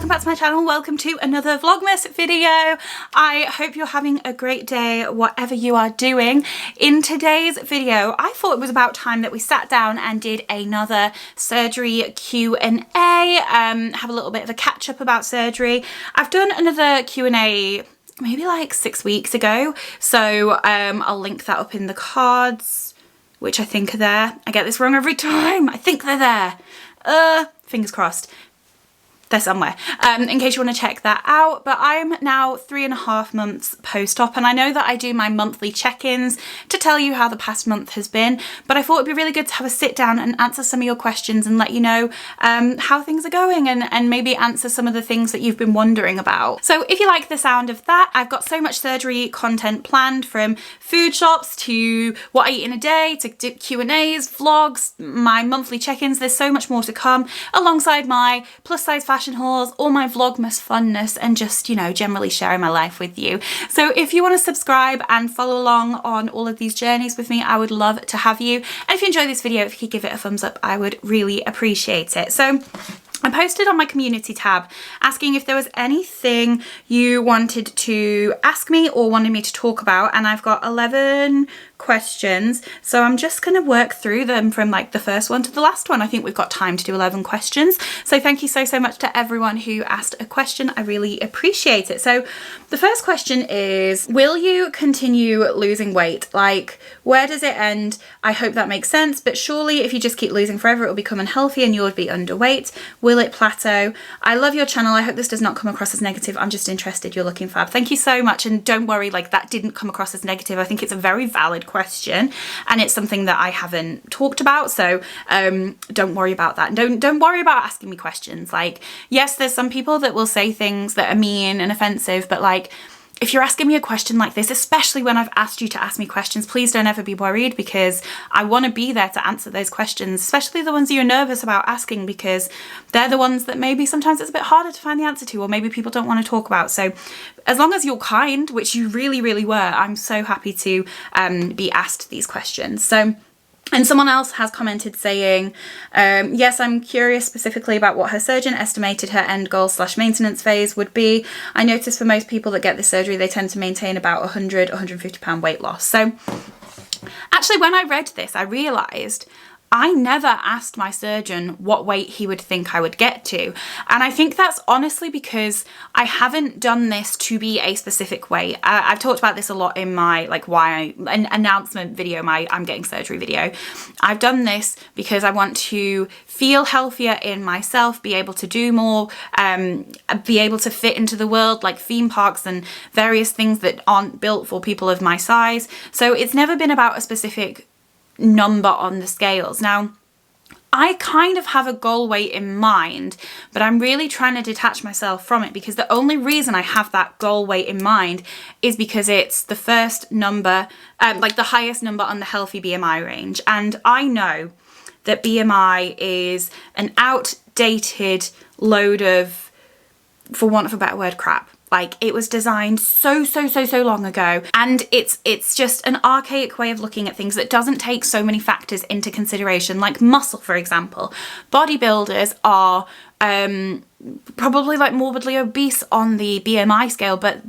welcome back to my channel. Welcome to another Vlogmas video. I hope you're having a great day, whatever you are doing. In today's video, I thought it was about time that we sat down and did another surgery Q&A, have a little bit of a catch up about surgery. I've done another Q&A maybe like 6 weeks ago, so I'll link that up in the cards, which I think are there. I get this wrong every time. I think they're there. Fingers crossed. They're somewhere, in case you want to check that out. But I'm now 3.5 months post-op, and I know that I do my monthly check-ins to tell you how the past month has been, but I thought it'd be really good to have a sit down and answer some of your questions and let you know how things are going, and maybe answer some of the things that you've been wondering about. So if you like the sound of that, I've got so much surgery content planned, from food shops to what I eat in a day to Q&As, vlogs, my monthly check-ins. There's so much more to come, alongside my plus size fashion hauls, all my Vlogmas funness, and just, you know, generally sharing my life with you. So if you want to subscribe and follow along on all of these journeys with me, I would love to have you. And if you enjoy this video, if you could give it a thumbs up, I would really appreciate it. So I posted on my community tab asking if there was anything you wanted to ask me or wanted me to talk about, and I've got 11 questions, so I'm just going to work through them from like the first one to the last one. I think we've got time to do 11 questions, so thank you so much to everyone who asked a question. I really appreciate it. So the first question is, will you continue losing weight? Like, where does it end? I hope that makes sense, but surely if you just keep losing forever, it will become unhealthy and you would be underweight. Will it plateau? I love your channel. I hope this does not come across as negative. I'm just interested. You're looking fab. Thank you so much, and don't worry, like, that didn't come across as negative. I think it's a very valid question, and it's something that I haven't talked about, so don't worry about that. Don't worry about asking me questions. Like, yes, there's some people that will say things that are mean and offensive, but like, if you're asking me a question like this, especially when I've asked you to ask me questions, please don't ever be worried, because I want to be there to answer those questions, especially the ones that you're nervous about asking, because they're the ones that maybe sometimes it's a bit harder to find the answer to, or maybe people don't want to talk about. So as long as you're kind, which you really, really were, I'm so happy to be asked these questions. So, and someone else has commented saying, yes, I'm curious specifically about what her surgeon estimated her end goal / maintenance phase would be. I notice for most people that get this surgery, they tend to maintain about 150 pound weight loss. So actually, when I read this, I realised I never asked my surgeon what weight he would think I would get to. And I think that's honestly because I haven't done this to be a specific weight. I've talked about this a lot in my an announcement video, my I'm getting surgery video. I've done this because I want to feel healthier in myself, be able to do more, be able to fit into the world, like theme parks and various things that aren't built for people of my size. So it's never been about a specific number on the scales. Now, I kind of have a goal weight in mind, but I'm really trying to detach myself from it, because the only reason I have that goal weight in mind is because it's the first number, like the highest number on the healthy BMI range. And I know that BMI is an outdated load of, for want of a better word, crap. Like, it was designed so long ago, and it's just an archaic way of looking at things that doesn't take so many factors into consideration, like muscle, for example. Bodybuilders are probably like morbidly obese on the BMI scale, but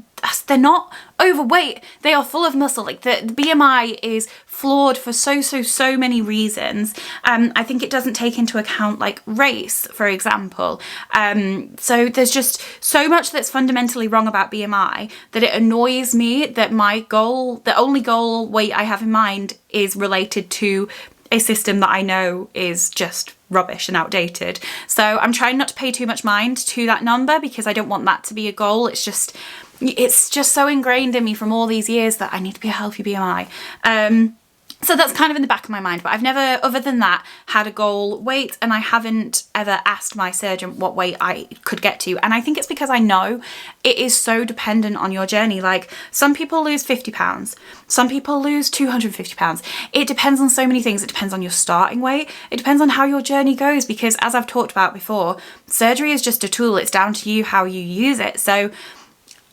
they're not overweight. They are full of muscle. Like, the BMI is flawed for so many reasons. I think it doesn't take into account like race, for example. So there's just so much that's fundamentally wrong about BMI that it annoys me that my goal, the only goal weight I have in mind, is related to a system that I know is just rubbish and outdated. So I'm trying not to pay too much mind to that number, because I don't want that to be a goal. It's just so ingrained in me from all these years that I need to be a healthy BMI. So that's kind of in the back of my mind, but I've never, other than that, had a goal weight, and I haven't ever asked my surgeon what weight I could get to. And I think it's because I know it is so dependent on your journey. Like, some people lose 50 pounds, some people lose 250 pounds. It depends on so many things. It depends on your starting weight. It depends on how your journey goes, because as I've talked about before, surgery is just a tool. It's down to you how you use it. So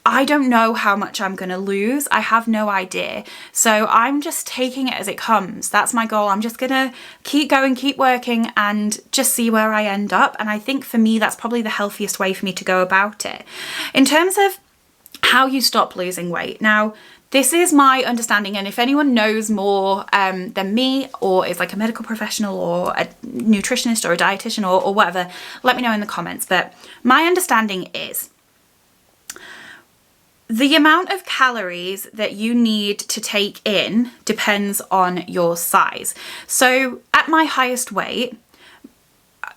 I don't know how much I'm going to lose. I have no idea. So I'm just taking it as it comes. That's my goal. I'm just going to keep going, keep working, and just see where I end up. And I think for me, that's probably the healthiest way for me to go about it. In terms of how you stop losing weight. Now, this is my understanding, and if anyone knows more than me, or is like a medical professional or a nutritionist or a dietitian or whatever, let me know in the comments. But my understanding is the amount of calories that you need to take in depends on your size. So at my highest weight,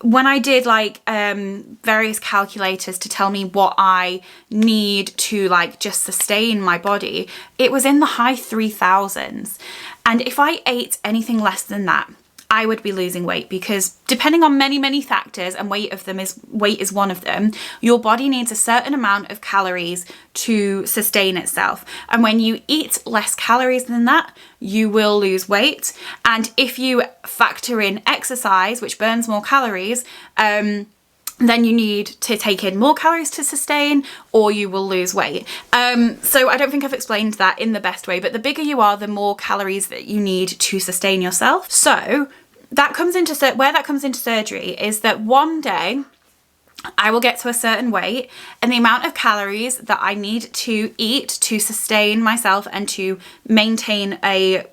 when I did like various calculators to tell me what I need to like just sustain my body, it was in the high 3,000s. And if I ate anything less than that, I would be losing weight, because depending on many factors, and weight is one of them, your body needs a certain amount of calories to sustain itself. And when you eat less calories than that, you will lose weight. And if you factor in exercise, which burns more calories, then you need to take in more calories to sustain, or you will lose weight. So I don't think I've explained that in the best way, but the bigger you are, the more calories that you need to sustain yourself. So that comes into where that comes into surgery is that one day I will get to a certain weight, and the amount of calories that I need to eat to sustain myself and to maintain a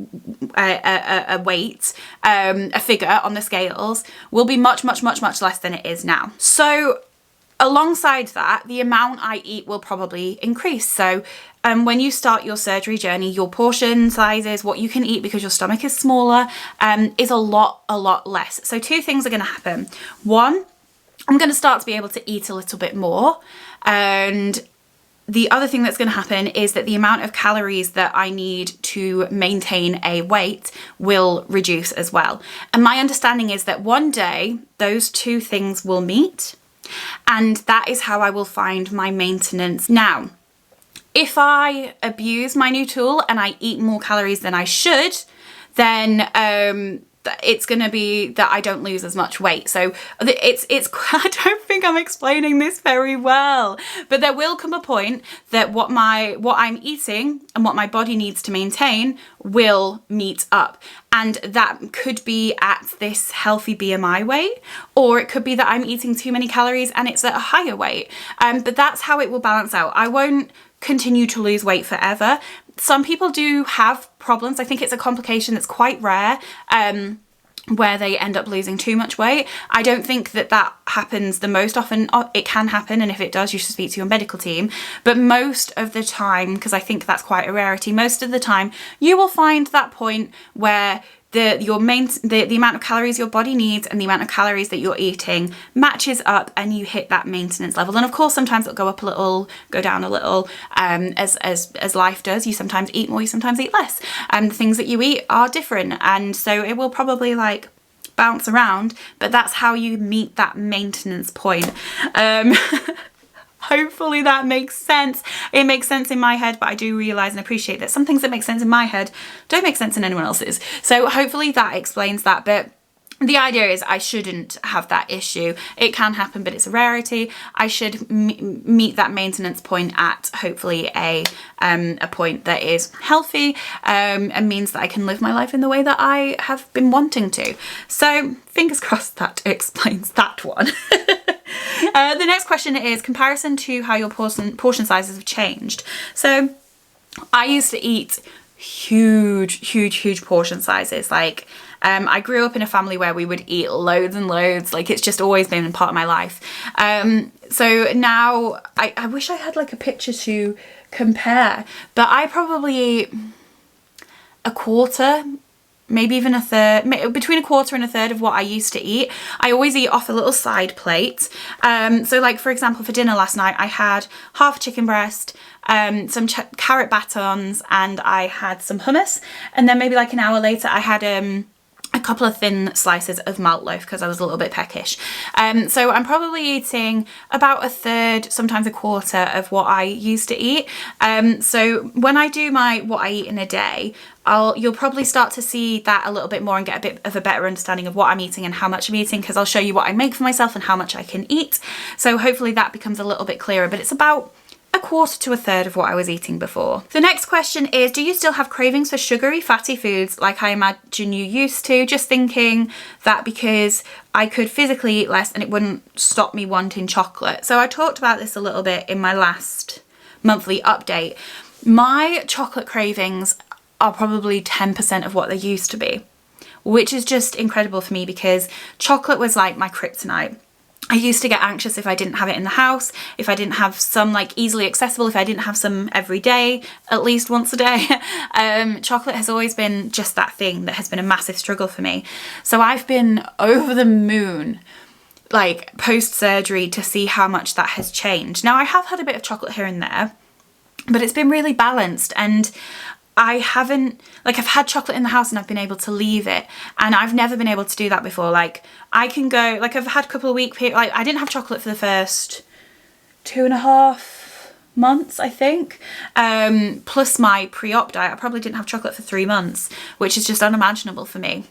weight, a figure on the scales, will be much less than it is now. So alongside that, the amount I eat will probably increase. So when you start your surgery journey, your portion sizes, what you can eat because your stomach is smaller, is a lot less. So two things are going to happen. One, I'm going to start to be able to eat a little bit more, and the other thing that's going to happen is that the amount of calories that I need to maintain a weight will reduce as well. And my understanding is that one day those two things will meet, and that is how I will find my maintenance. Now, if I abuse my new tool and I eat more calories than I should, then it's going to be that I don't lose as much weight. So it's I don't think I'm explaining this very well, but there will come a point that what I'm eating and what my body needs to maintain will meet up. And that could be at this healthy BMI weight, or it could be that I'm eating too many calories and it's at a higher weight. But that's how it will balance out. I won't continue to lose weight forever. Some people do have problems. I think it's a complication that's quite rare, where they end up losing too much weight. I don't think that happens the most often. It can happen, and if it does, you should speak to your medical team. But most of the time, because I think that's quite a rarity, most of the time you will find that point where the amount of calories your body needs and the amount of calories that you're eating matches up, and you hit that maintenance level. And of course, sometimes it'll go up a little, go down a little, as life does. You sometimes eat more, you sometimes eat less, and the things that you eat are different, and so it will probably like bounce around, but that's how you meet that maintenance point. Hopefully that makes sense. It makes sense in my head, but I do realise and appreciate that some things that make sense in my head don't make sense in anyone else's. So hopefully that explains that. But the idea is I shouldn't have that issue. It can happen, but it's a rarity. I should meet that maintenance point at hopefully a point that is healthy, and means that I can live my life in the way that I have been wanting to. So fingers crossed that explains that one. The next question is comparison to how your portion sizes have changed. So I used to eat huge portion sizes. Like I grew up in a family where we would eat loads and loads. Like it's just always been a part of my life. So now I wish I had like a picture to compare, but I probably eat a quarter, maybe even a third, between a quarter and a third of what I used to eat. I always eat off a little side plate. So like for example, for dinner last night, I had half a chicken breast, some carrot batons, and I had some hummus. And then maybe like an hour later, I had a couple of thin slices of malt loaf because I was a little bit peckish. So I'm probably eating about a third, sometimes a quarter of what I used to eat. So when I do what I eat in a day, you'll probably start to see that a little bit more and get a bit of a better understanding of what I'm eating and how much I'm eating, because I'll show you what I make for myself and how much I can eat. So hopefully that becomes a little bit clearer, but it's about a quarter to a third of what I was eating before. The next question is, do you still have cravings for sugary, fatty foods like I imagine you used to? Just thinking that because I could physically eat less and it wouldn't stop me wanting chocolate. So I talked about this a little bit in my last monthly update. My chocolate cravings are probably 10% of what they used to be, which is just incredible for me because chocolate was like my kryptonite. I used to get anxious if I didn't have it in the house, if I didn't have some like easily accessible, if I didn't have some every day, at least once a day. Chocolate has always been just that thing that has been a massive struggle for me. So I've been over the moon like post-surgery to see how much that has changed. Now I have had a bit of chocolate here and there, but it's been really balanced, and I haven't, like, I've had chocolate in the house and I've been able to leave it, and I've never been able to do that before. Like, I can go, like, I've had a couple of week periods, like, I didn't have chocolate for the first 2.5 months, I think, plus my pre-op diet. I probably didn't have chocolate for 3 months, which is just unimaginable for me.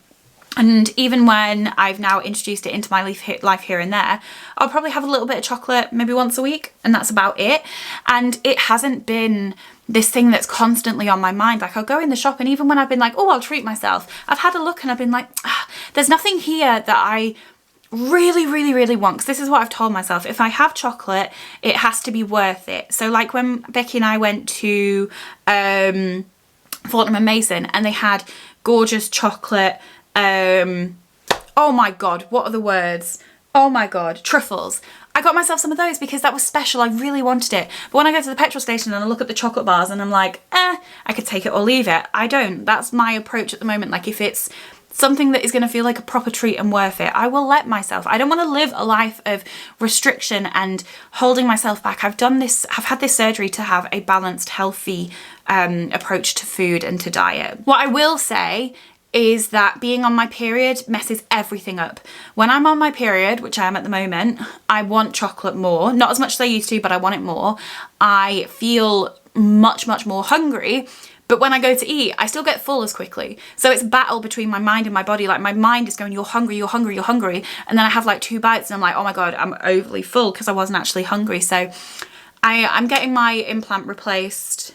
And even when I've now introduced it into my life here and there, I'll probably have a little bit of chocolate maybe once a week, and that's about it. And it hasn't been this thing that's constantly on my mind. Like, I'll go in the shop, and even when I've been like, oh, I'll treat myself, I've had a look and I've been like, there's nothing here that I really, really, really want. Because this is what I've told myself. If I have chocolate, it has to be worth it. So like when Becky and I went to Fortnum and Mason, and they had gorgeous chocolate, oh my God, what are the words? Oh my God, truffles. I got myself some of those because that was special. I really wanted it. But when I go to the petrol station and I look at the chocolate bars and I'm like, I could take it or leave it. I don't. That's my approach at the moment. Like, if it's something that is going to feel like a proper treat and worth it, I will let myself. I don't want to live a life of restriction and holding myself back. I've had this surgery to have a balanced, healthy approach to food and to diet. What I will say is that being on my period messes everything up. When I'm on my period, which I am at the moment, I want chocolate more. Not as much as I used to, but I want it more. I feel much, much more hungry. But when I go to eat, I still get full as quickly. So it's a battle between my mind and my body. Like, my mind is going, you're hungry, you're hungry, you're hungry. And then I have like 2 bites and I'm like, oh my God, I'm overly full because I wasn't actually hungry. So I'm getting my implant replaced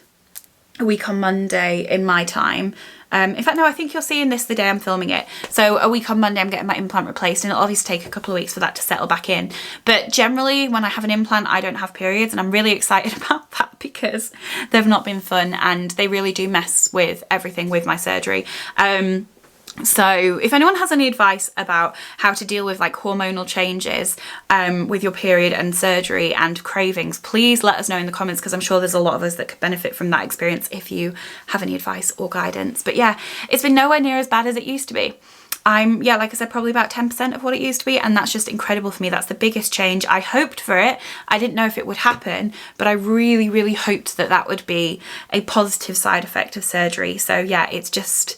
a week on Monday in my time. In fact, no, I think you're seeing this the day I'm filming it. So a week on Monday, I'm getting my implant replaced, and it'll obviously take a couple of weeks for that to settle back in. But generally, when I have an implant, I don't have periods, and I'm really excited about that because they've not been fun, and they really do mess with everything with my surgery. So if anyone has any advice about how to deal with like hormonal changes with your period and surgery and cravings, please let us know in the comments, because I'm sure there's a lot of us that could benefit from that experience if you have any advice or guidance. But yeah, it's been nowhere near as bad as it used to be. I'm, yeah, like I said, probably about 10% of what it used to be, and that's just incredible for me. That's the biggest change. I hoped for it. I didn't know if it would happen, but I really, really hoped that that would be a positive side effect of surgery. So yeah, it's just...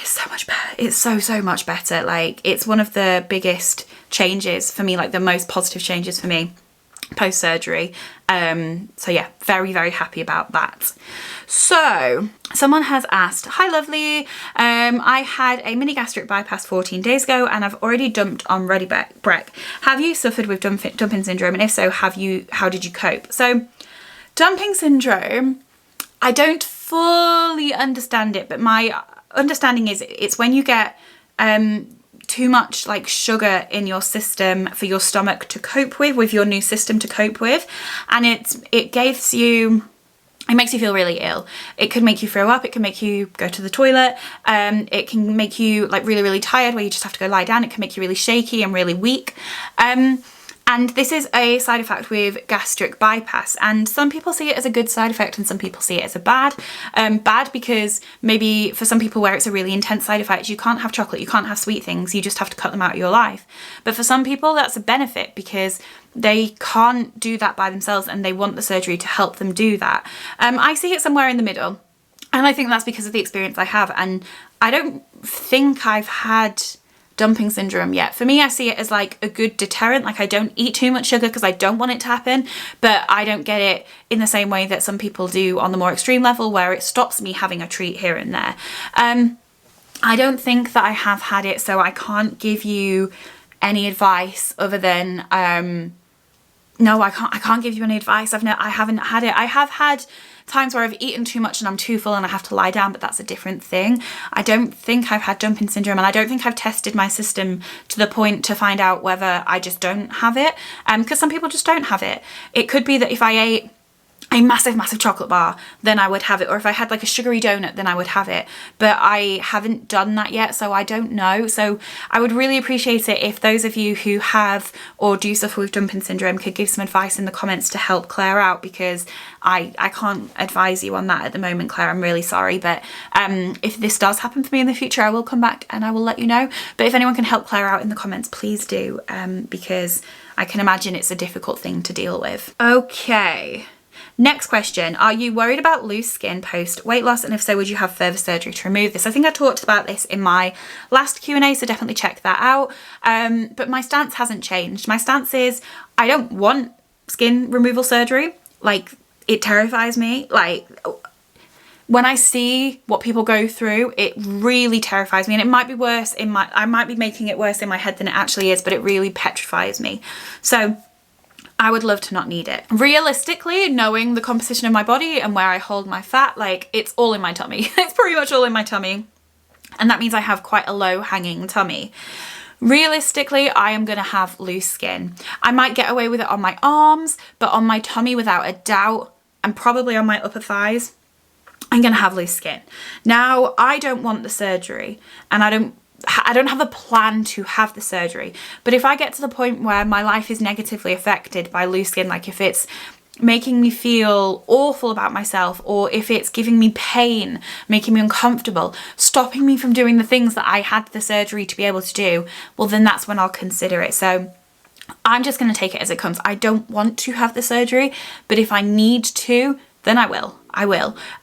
it's so much better. It's so much better. Like, it's one of the biggest changes for me, like the most positive changes for me post-surgery. So yeah, very, very happy about that. So someone has asked, hi lovely, I had a mini gastric bypass 14 days ago and I've already dumped on Ready Breck. Have you suffered with dumping syndrome, and if so, how did you cope? So dumping syndrome, I don't fully understand it, but my understanding is it's when you get too much like sugar in your system for your stomach to cope with your new system to cope with, and it makes you feel really ill. It could make you throw up, it can make you go to the toilet, it can make you like really, really tired where you just have to go lie down, it can make you really shaky and really weak. And this is a side effect with gastric bypass, and some people see it as a good side effect and some people see it as a bad. Bad because maybe for some people where it's a really intense side effect, you can't have chocolate, you can't have sweet things, you just have to cut them out of your life. But for some people that's a benefit because they can't do that by themselves and they want the surgery to help them do that. I see it somewhere in the middle, and I think that's because of the experience I have, and I don't think I've had dumping syndrome yet. For me, I see it as like a good deterrent. Like, I don't eat too much sugar because I don't want it to happen, but I don't get it in the same way that some people do on the more extreme level where it stops me having a treat here and there. I don't think that I have had it, so I can't give you any advice other than no, I can't give you any advice. I haven't had it. I have had times where I've eaten too much and I'm too full and I have to lie down, but that's a different thing. I don't think I've had dumping syndrome, and I don't think I've tested my system to the point to find out whether I just don't have it, because some people just don't have it. It could be that if I ate a massive chocolate bar, then I would have it, or if I had like a sugary donut, then I would have it, but I haven't done that yet, so I don't know. So I would really appreciate it if those of you who have or do suffer with dumping syndrome could give some advice in the comments to help Claire out, because I can't advise you on that at the moment, Claire. I'm really sorry, but if this does happen for me in the future, I will come back and I will let you know. But if anyone can help Claire out in the comments, please do, because I can imagine it's a difficult thing to deal with. Okay. Next question, are you worried about loose skin post weight loss, and if so, would you have further surgery to remove this? I think I talked about this in my last Q&A, so definitely check that out. But my stance hasn't changed. My stance is I don't want skin removal surgery. Like, it terrifies me. Like, when I see what people go through, it really terrifies me, and it might be worse I might be making it worse in my head than it actually is, but it really petrifies me. So I would love to not need it. Realistically, knowing the composition of my body and where I hold my fat, like, it's all in my tummy. It's pretty much all in my tummy. And that means I have quite a low hanging tummy. Realistically, I am gonna have loose skin. I might get away with it on my arms, but on my tummy, without a doubt, and probably on my upper thighs, I'm gonna have loose skin. Now, I don't want the surgery, and I don't have a plan to have the surgery, but if I get to the point where my life is negatively affected by loose skin, like if it's making me feel awful about myself, or if it's giving me pain, making me uncomfortable, stopping me from doing the things that I had the surgery to be able to do, well, then that's when I'll consider it. So I'm just going to take it as it comes. I don't want to have the surgery, but if I need to, then I will.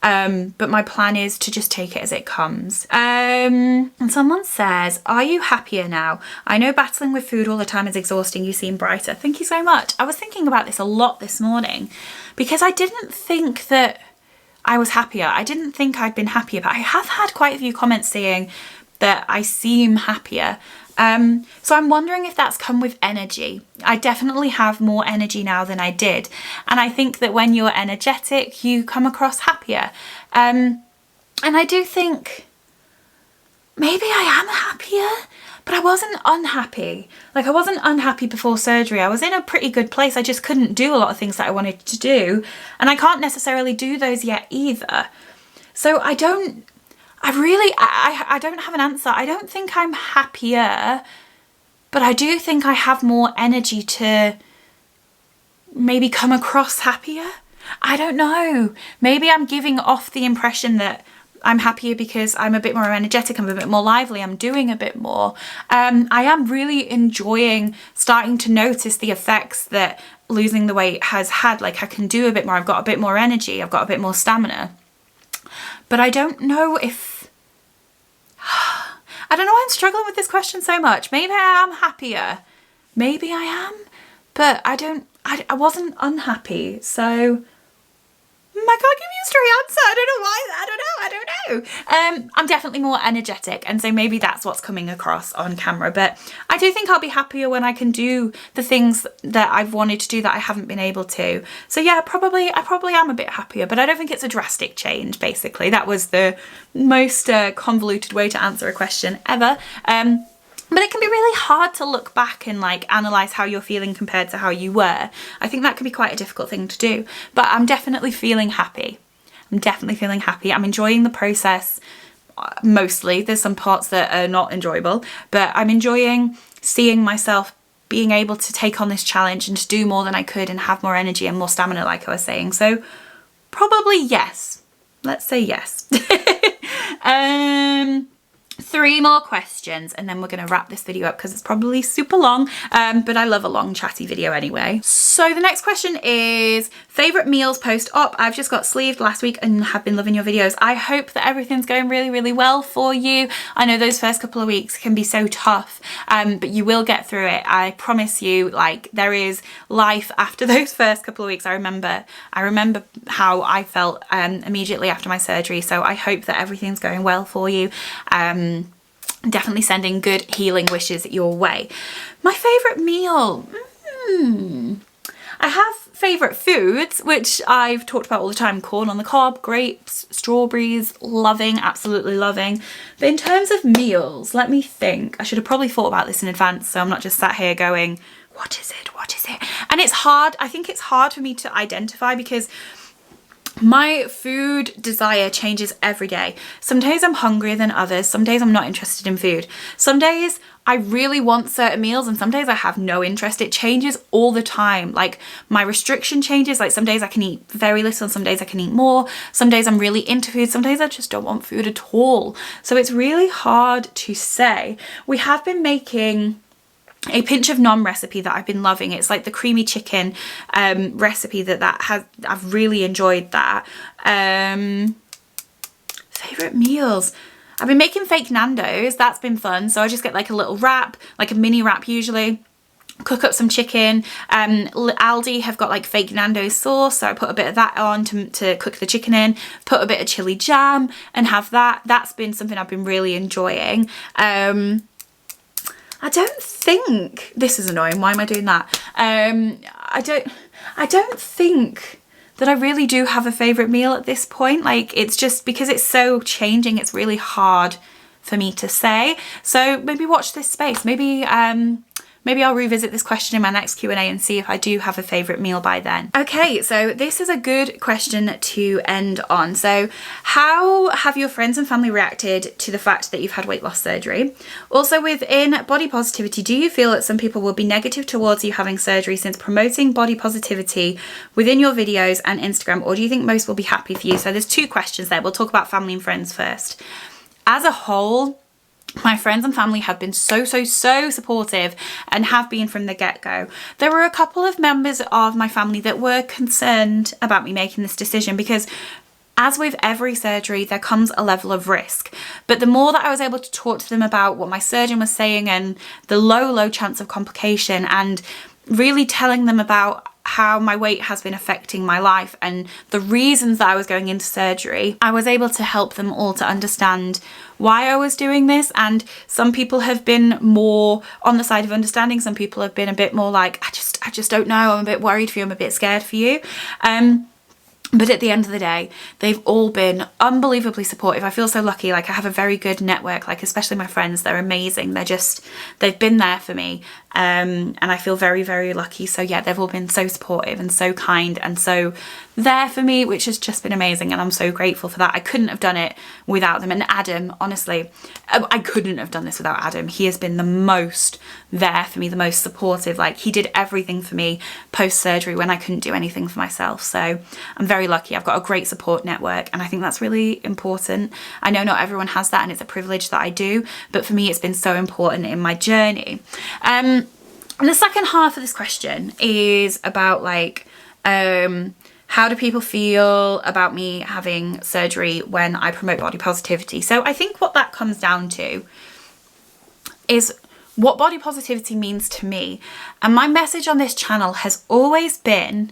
But my plan is to just take it as it comes. And someone says, are you happier now? I know battling with food all the time is exhausting. You seem brighter. Thank you so much. I was thinking about this a lot this morning, because I didn't think that I was happier. I didn't think I'd been happier, but I have had quite a few comments saying that I seem happier. So I'm wondering if that's come with energy. I definitely have more energy now than I did. And I think that when you're energetic, you come across happier. And I do think maybe I am happier, but I wasn't unhappy. Like, I wasn't unhappy before surgery. I was in a pretty good place. I just couldn't do a lot of things that I wanted to do. And I can't necessarily do those yet either. So I don't have an answer. I don't think I'm happier, but I do think I have more energy to maybe come across happier. I don't know. Maybe I'm giving off the impression that I'm happier because I'm a bit more energetic, I'm a bit more lively, I'm doing a bit more. I am really enjoying starting to notice the effects that losing the weight has had. Like, I can do a bit more, I've got a bit more energy, I've got a bit more stamina. But I don't know if... I don't know why I'm struggling with this question so much. Maybe I am happier. Maybe I am. But I wasn't unhappy. So I can't give you a straight answer. I don't know why. I don't know. I'm definitely more energetic, and so maybe that's what's coming across on camera. But I do think I'll be happier when I can do the things that I've wanted to do that I haven't been able to. So yeah, I probably am a bit happier, but I don't think it's a drastic change, basically. That was the most convoluted way to answer a question ever. But it can be really hard to look back and like analyse how you're feeling compared to how you were. I think that can be quite a difficult thing to do, but I'm definitely feeling happy. I'm enjoying the process mostly. There's some parts that are not enjoyable, but I'm enjoying seeing myself being able to take on this challenge and to do more than I could and have more energy and more stamina, like I was saying. So probably yes. Let's say yes. 3 more questions and then we're going to wrap this video up because it's probably super long, but I love a long chatty video anyway. So the next question is favourite meals post-op. I've just got sleeved last week and have been loving your videos. I hope that everything's going really well for you. I know those first couple of weeks can be so tough, but you will get through it. I promise you, like, there is life after those first couple of weeks. I remember how I felt immediately after my surgery, so I hope that everything's going well for you. Definitely sending good healing wishes your way. My favourite meal? I have favourite foods, which I've talked about all the time. Corn on the cob, grapes, strawberries, loving, absolutely loving. But in terms of meals, let me think. I should have probably thought about this in advance, so I'm not just sat here going, what is it? What is it? And it's hard. I think it's hard for me to identify because my food desire changes every day. Some days I'm hungrier than others. Some days I'm not interested in food. Some days I really want certain meals and some days I have no interest. It changes all the time. Like my restriction changes. Like some days I can eat very little and some days I can eat more. Some days I'm really into food. Some days I just don't want food at all. So it's really hard to say. We have been making a pinch of nom recipe that I've been loving. It's like the creamy chicken recipe I've really enjoyed that. Favorite meals, I've been making fake Nando's. That's been fun. So I just get like a little wrap, like a mini wrap usually, cook up some chicken. Aldi have got like fake Nando's sauce, so I put a bit of that on to cook the chicken in, put a bit of chili jam and have that. That's been something I've been really enjoying. I don't think, this is annoying, why am I doing that? I don't think that I really do have a favourite meal at this point. Like, it's just because it's so changing, it's really hard for me to say. So maybe watch this space. Maybe I'll revisit this question in my next Q&A and see if I do have a favourite meal by then. Okay, so this is a good question to end on. So how have your friends and family reacted to the fact that you've had weight loss surgery? Also, within body positivity, do you feel that some people will be negative towards you having surgery since promoting body positivity within your videos and Instagram, or do you think most will be happy for you? So there's two questions there. We'll talk about family and friends first. As a whole, my friends and family have been so supportive and have been from the get-go. There were a couple of members of my family that were concerned about me making this decision because as with every surgery, there comes a level of risk. But the more that I was able to talk to them about what my surgeon was saying and the low chance of complication, and really telling them about how my weight has been affecting my life and the reasons that I was going into surgery, I was able to help them all to understand why I was doing this. And some people have been more on the side of understanding. Some people have been a bit more like, I just don't know. I'm a bit worried for you. I'm a bit scared for you. But at the end of the day, they've all been unbelievably supportive. I feel so lucky. Like, I have a very good network, like especially my friends. They're amazing. They've been there for me. And I feel very lucky. So yeah, they've all been so supportive and so kind and so there for me, which has just been amazing. And I'm so grateful for that. I couldn't have done it without them. And Adam, honestly, I couldn't have done this without Adam. He has been the most there for me, the most supportive. Like, he did everything for me post-surgery when I couldn't do anything for myself. So I'm very lucky. I've got a great support network and I think that's really important. I know not everyone has that and it's a privilege that I do, but for me it's been so important in my journey. And the second half of this question is about like, how do people feel about me having surgery when I promote body positivity? So I think what that comes down to is what body positivity means to me. And my message on this channel has always been,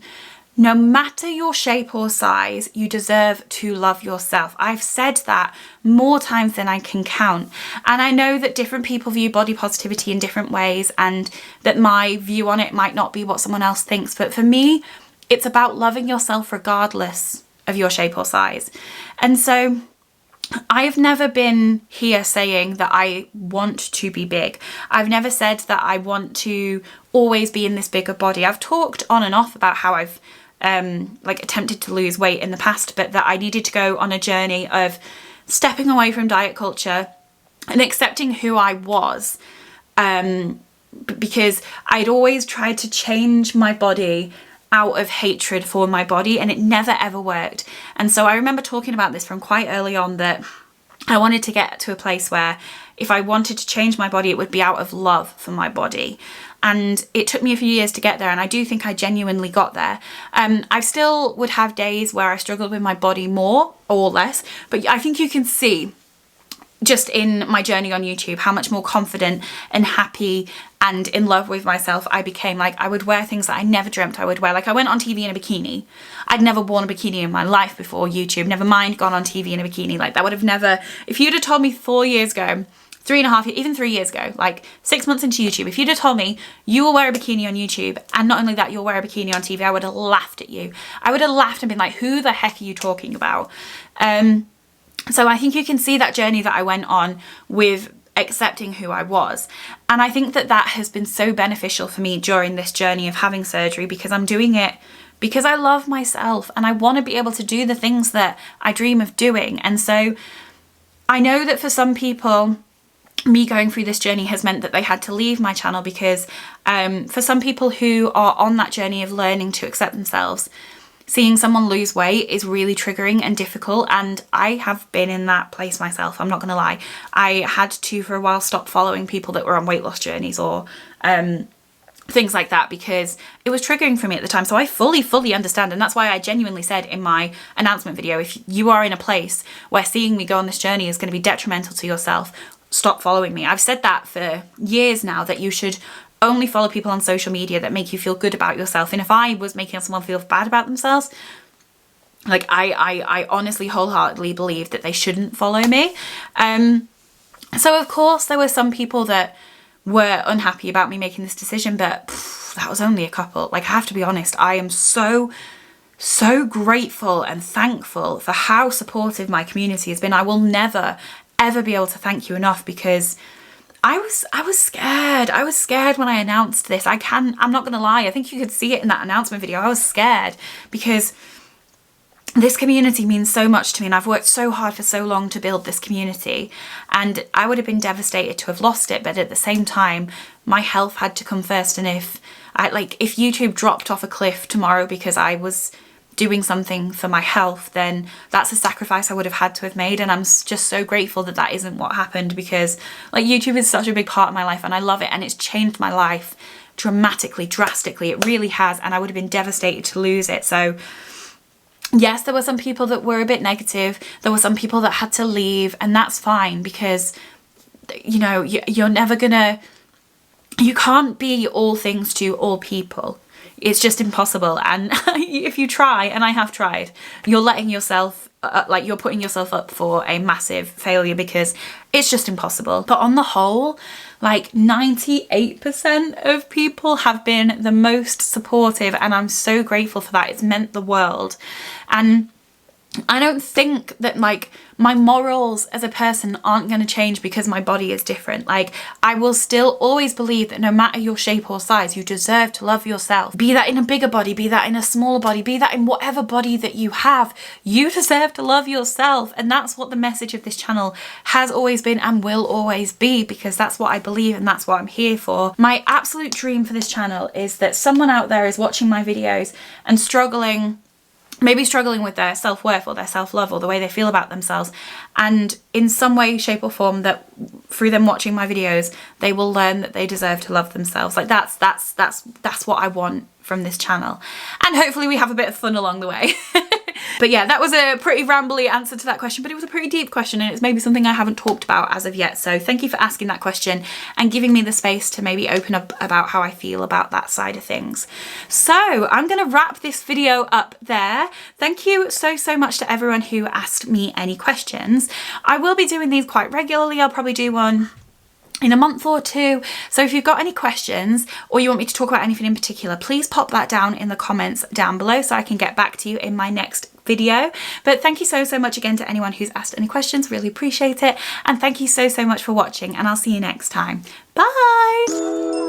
no matter your shape or size, you deserve to love yourself. I've said that more times than I can count. And I know that different people view body positivity in different ways and that my view on it might not be what someone else thinks. But for me, it's about loving yourself regardless of your shape or size. And so I've never been here saying that I want to be big. I've never said that I want to always be in this bigger body. I've talked on and off about how I've like attempted to lose weight in the past, but that I needed to go on a journey of stepping away from diet culture and accepting who I was, because I'd always tried to change my body out of hatred for my body and it never ever worked. And so I remember talking about this from quite early on, that I wanted to get to a place where if I wanted to change my body, it would be out of love for my body. And it took me a few years to get there, and I do think I genuinely got there. I still would have days where I struggled with my body more or less, but I think you can see just in my journey on YouTube how much more confident and happy and in love with myself I became. Like, I would wear things that I never dreamt I would wear. Like, I went on TV in a bikini. I'd never worn a bikini in my life before YouTube, never mind gone on TV in a bikini. Like, that would have never, if you'd have told me 4 years ago 3.5 years, even 3 years ago, like 6 months into YouTube, if you'd have told me you will wear a bikini on YouTube and not only that, you'll wear a bikini on TV, I would have laughed at you. I would have laughed and been like, who the heck are you talking about? So I think you can see that journey that I went on with accepting who I was. And I think that that has been so beneficial for me during this journey of having surgery, because I'm doing it because I love myself and I want to be able to do the things that I dream of doing. And so I know that for some people, me going through this journey has meant that they had to leave my channel, because for some people who are on that journey of learning to accept themselves, seeing someone lose weight is really triggering and difficult, and I have been in that place myself, I'm not gonna lie. I had to, for a while, stop following people that were on weight loss journeys or things like that, because it was triggering for me at the time. So I fully understand, and that's why I genuinely said in my announcement video, if you are in a place where seeing me go on this journey is going to be detrimental to yourself, stop following me. I've said that for years now, that you should only follow people on social media that make you feel good about yourself. And if I was making someone feel bad about themselves, like I honestly wholeheartedly believe that they shouldn't follow me. So of course there were some people that were unhappy about me making this decision, but that was only a couple. Like, I have to be honest, I am so grateful and thankful for how supportive my community has been. I will never ever be able to thank you enough, because I was scared. I was scared when I announced this. I'm not gonna lie, I think you could see it in that announcement video. I was scared because this community means so much to me, and I've worked so hard for so long to build this community, and I would have been devastated to have lost it. But at the same time, my health had to come first, and if YouTube dropped off a cliff tomorrow because I was doing something for my health, then that's a sacrifice I would have had to have made. And I'm just so grateful that that isn't what happened, because like YouTube is such a big part of my life and I love it, and it's changed my life dramatically, drastically. It really has, and I would have been devastated to lose it. So yes, there were some people that were a bit negative. There were some people that had to leave, and that's fine, because you know, you're never gonna, you can't be all things to all people. It's just impossible. And if you try, and I have tried, you're letting yourself, you're putting yourself up for a massive failure, because it's just impossible. But on the whole, like 98% of people have been the most supportive, and I'm so grateful for that. It's meant the world. And I don't think that like my morals as a person aren't going to change because my body is different. Like, I will still always believe that no matter your shape or size, you deserve to love yourself. Be that in a bigger body, be that in a smaller body, be that in whatever body that you have, you deserve to love yourself. And that's what the message of this channel has always been and will always be, because that's what I believe and that's what I'm here for. My absolute dream for this channel is that someone out there is watching my videos and maybe struggling with their self-worth or their self-love or the way they feel about themselves, and in some way, shape or form, that through them watching my videos, they will learn that they deserve to love themselves. Like, that's what I want from this channel, and hopefully we have a bit of fun along the way. But yeah, that was a pretty rambly answer to that question, but it was a pretty deep question, and it's maybe something I haven't talked about as of yet. So thank you for asking that question and giving me the space to maybe open up about how I feel about that side of things. So I'm gonna wrap this video up there. Thank you so much to everyone who asked me any questions. I will be doing these quite regularly. I'll probably do one in a month or two. So if you've got any questions or you want me to talk about anything in particular, please pop that down in the comments down below so I can get back to you in my next video. But thank you so much again to anyone who's asked any questions. Really appreciate it. And thank you so much for watching, and I'll see you next time. Bye.